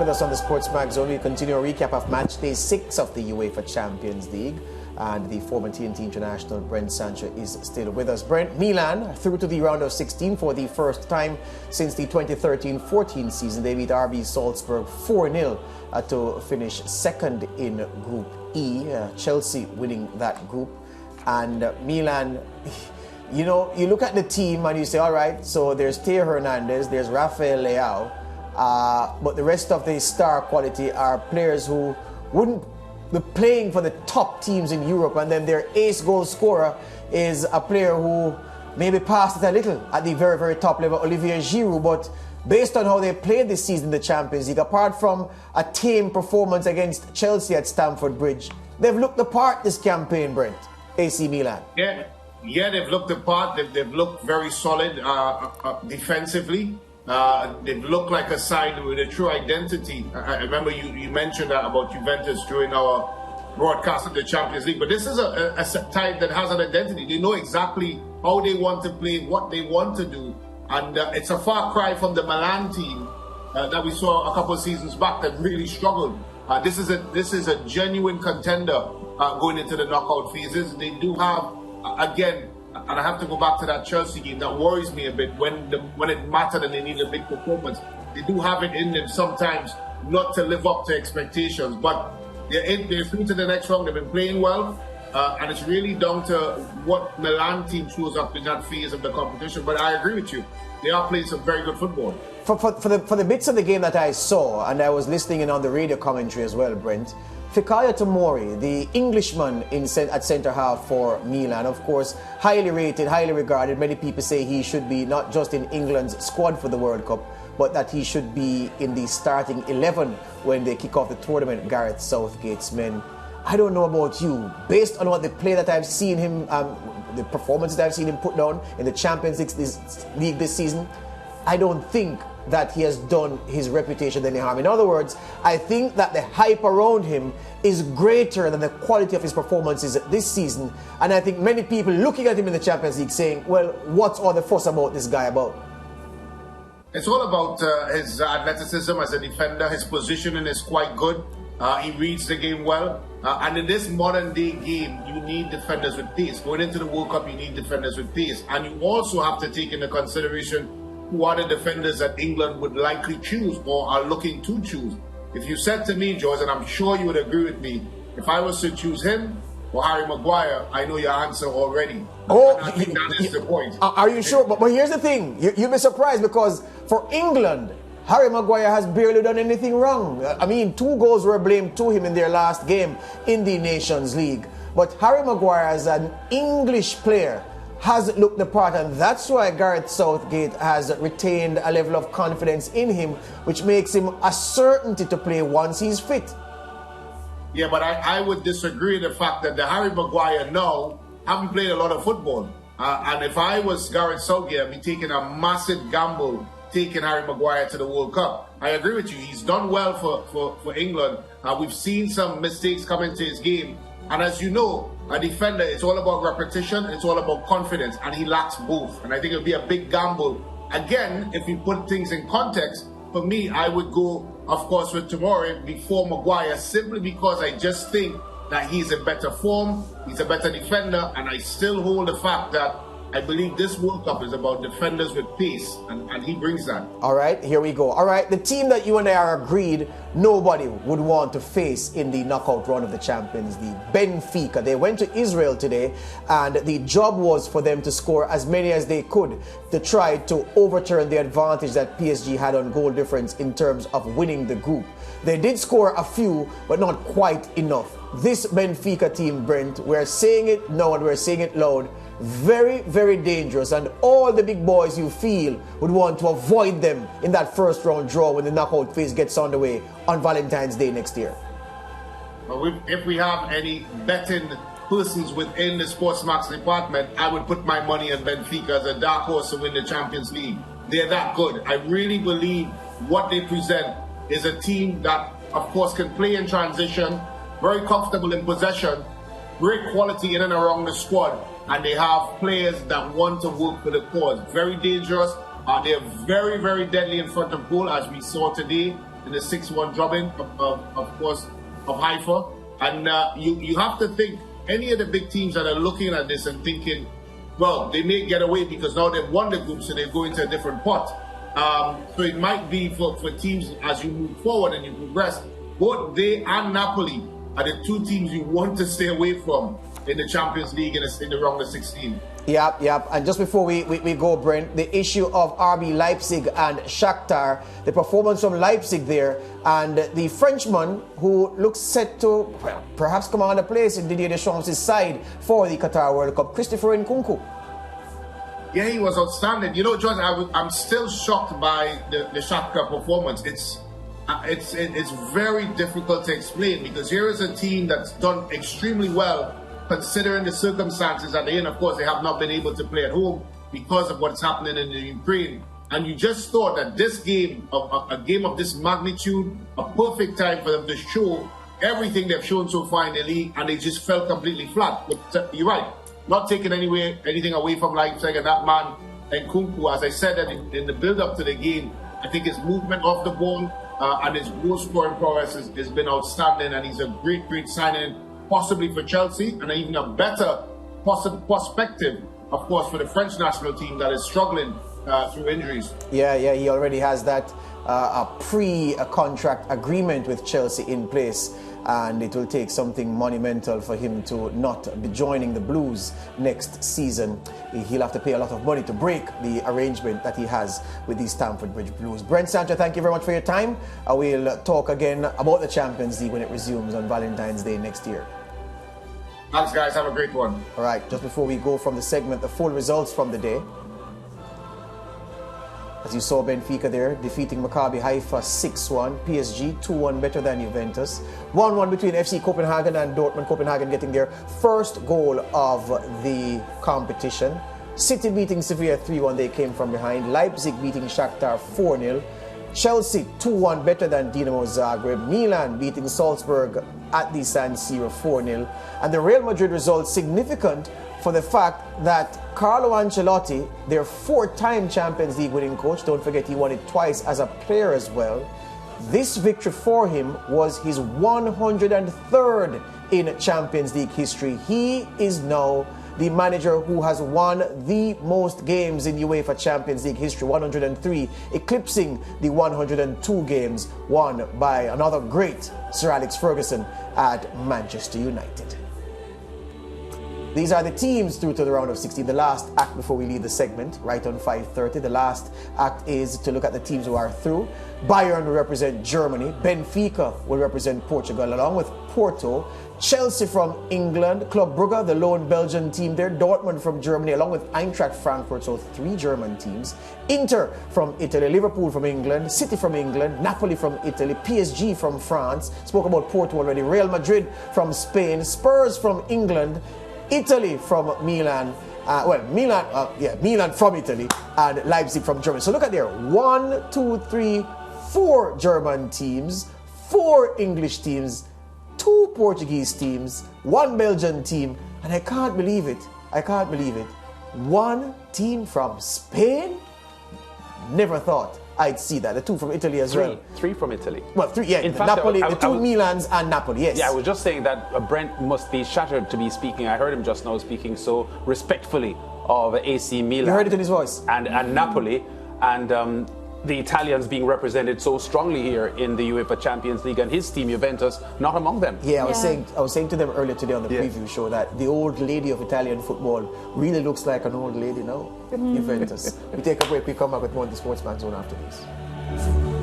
with us on the SportsMax Zone. We continue a recap of match day 6 of the UEFA Champions League. And the former TNT international Brent Sancho is still with us. Brent, Milan through to the round of 16 for the first time since the 2013-14 season. They beat RB Salzburg 4-0 to finish second in Group E. Chelsea winning that group. And Milan, you know, you look at the team and you say, all right, so there's Theo Hernandez, there's Rafael Leao, but the rest of the star quality are players who wouldn't be playing for the top teams in Europe, and then their ace goal scorer is a player who maybe passed it a little at the very, very top level, Olivier Giroud, but based on how they played this season in the Champions League, apart from a tame performance against Chelsea at Stamford Bridge, they've looked the part this campaign, Brent, AC Milan. Yeah, they've looked the part. They've looked very solid defensively. They've looked like a side with a true identity. I remember you mentioned that about Juventus during our broadcast of the Champions League. But this is a side that has an identity. They know exactly how they want to play, what they want to do. And it's a far cry from the Milan team that we saw a couple of seasons back that really struggled. This is a genuine contender going into the knockout phases. They do have, again, and I have to go back to that Chelsea game. That worries me a bit when it mattered and they need a big performance. They do have it in them sometimes not to live up to expectations, but they're through to the next round. They've been playing well, and it's really down to what Milan team shows up in that phase of the competition. But I agree with you. They are playing some very good football. For the bits of the game that I saw, and I was listening in on the radio commentary as well, Brent, Fikayo Tomori, the Englishman at centre-half for Milan, of course, highly rated, highly regarded. Many people say he should be not just in England's squad for the World Cup, but that he should be in the starting 11 when they kick off the tournament, Gareth Southgate's men. I don't know about you. Based on what the play that I've seen him, the performances that I've seen him put down in the Champions League this season, I don't think that he has done his reputation any harm. In other words, I think that the hype around him is greater than the quality of his performances this season. And I think many people looking at him in the Champions League saying, well, what's all the fuss about this guy about? It's all about his athleticism as a defender. His positioning is quite good. He reads the game well. And in this modern day game, you need defenders with pace. Going into the World Cup, you need defenders with pace. And you also have to take into consideration who are the defenders that England would likely choose or are looking to choose. If you said to me, George, and I'm sure you would agree with me, if I was to choose him or Harry Maguire, I know your answer already. Oh, I think that is the point. Are you sure? But here's the thing. You'll be surprised because for England, Harry Maguire has barely done anything wrong. I mean, 2 goals were blamed to him in their last game in the Nations League. But Harry Maguire, as an English player, hasn't looked the part, and that's why Gareth Southgate has retained a level of confidence in him, which makes him a certainty to play once he's fit. Yeah, but I would disagree with the fact that the Harry Maguire now haven't played a lot of football. And if I was Gareth Southgate, I'd be taking a massive gamble taking Harry Maguire to the World Cup. I agree with you. He's done well for England. We've seen some mistakes come into his game. And as you know, a defender, it's all about repetition, it's all about confidence, and he lacks both. And I think it would be a big gamble. Again, if you put things in context, for me, I would go, of course, with Tomori before Maguire, simply because I just think that he's in better form, he's a better defender, and I still hold the fact that I believe this World Cup is about defenders with pace, and he brings that. All right, here we go. All right, the team that you and I are agreed nobody would want to face in the knockout round of the Champions League, Benfica. They went to Israel today, and the job was for them to score as many as they could to try to overturn the advantage that PSG had on goal difference in terms of winning the group. They did score a few, but not quite enough. This Benfica team, Brent, we're saying it now and we're saying it loud, very, very dangerous, and all the big boys you feel would want to avoid them in that first round draw when the knockout phase gets underway on Valentine's Day next year. Well, if we have any betting persons within the SportsMax department, I would put my money on Benfica as a dark horse to win the Champions League. They're that good. I really believe what they present is a team that, of course, can play in transition, very comfortable in possession, great quality in and around the squad, and they have players that want to work for the cause. Very dangerous. They're very, very deadly in front of goal, as we saw today. in the 6-1 drubbing, of course, of Haifa. And you have to think, any of the big teams that are looking at this and thinking, well, they may get away because now they've won the group, so they go into a different pot. So it might be for teams as you move forward and you progress. Both they and Napoli are the two teams you want to stay away from in the Champions League in the round of 16. Yep. And just before we go, Brent, the issue of RB Leipzig and Shakhtar, the performance from Leipzig there, and the Frenchman who looks set to perhaps command a place in Didier Deschamps' side for the Qatar World Cup, Christopher Nkunku. Yeah, he was outstanding. You know, John, I'm still shocked by the Shakhtar performance. It's very difficult to explain because here is a team that's done extremely well considering the circumstances that they're in. Of course, they have not been able to play at home because of what's happening in the Ukraine. And you just thought that this game, a game of this magnitude, a perfect time for them to show everything they've shown so far in the league, and they just fell completely flat. But you're right, not taking anything away from Leipzig and that man, Nkunku. As I said that in the build-up to the game, I think his movement off the ball and his goal-scoring prowess has been outstanding, and he's a great signing, possibly for Chelsea, and even a better perspective, of course, for the French national team that is struggling through injuries. Yeah, he already has that a pre-contract agreement with Chelsea in place, and it will take something monumental for him to not be joining the Blues next season. He'll have to pay a lot of money to break the arrangement that he has with the Stamford Bridge Blues. Brent Sancho, thank you very much for your time. We'll talk again about the Champions League when it resumes on Valentine's Day next year. Thanks, guys. Have a great one. All right, just before we go from the segment, the full results from the day. As you saw, Benfica there defeating Maccabi Haifa 6-1. PSG 2-1 better than Juventus. 1-1 between FC Copenhagen and Dortmund. Copenhagen getting their first goal of the competition. City beating Sevilla 3-1. They came from behind. Leipzig beating Shakhtar 4-0. Chelsea 2-1 better than Dinamo Zagreb. Milan beating Salzburg at the San Siro 4-0. And the Real Madrid result significant for the fact that Carlo Ancelotti, their 4-time Champions League winning coach, don't forget he won it twice as a player as well, this victory for him was his 103rd in Champions League history. He is now the manager who has won the most games in UEFA Champions League history, 103, eclipsing the 102 games won by another great, Sir Alex Ferguson at Manchester United. These are the teams through to the round of 16. The last act before we leave the segment, right on 5:30. The last act is to look at the teams who are through. Bayern will represent Germany. Benfica will represent Portugal along with Porto. Chelsea from England. Club Brugge, the lone Belgian team there. Dortmund from Germany along with Eintracht Frankfurt, so 3 German teams. Inter from Italy. Liverpool from England. City from England. Napoli from Italy. PSG from France. Spoke about Porto already. Real Madrid from Spain. Spurs from England. Italy from Milan, Milan from Italy, and Leipzig from Germany. So look at there, 1, 2, 3, 4 German teams, 4 English teams, 2 Portuguese teams, 1 Belgian team, and I can't believe it. 1 team from Spain? Never thought I'd see that. The 2 from Italy as well. 3 from Italy. Well, 3, yeah. In fact, Napoli, the 2 Milans and Napoli, yes. Yeah, I was just saying that Brent must be shattered to be speaking. I heard him just now speaking so respectfully of AC Milan. You heard it in his voice. And Napoli. And the Italians being represented so strongly here in the UEFA Champions League, and his team Juventus not among them. Yeah, I was saying to them earlier today on the preview show that the old lady of Italian football really looks like an old lady now. Juventus. We take a break, we come back with more of the SportsMax Zone after this.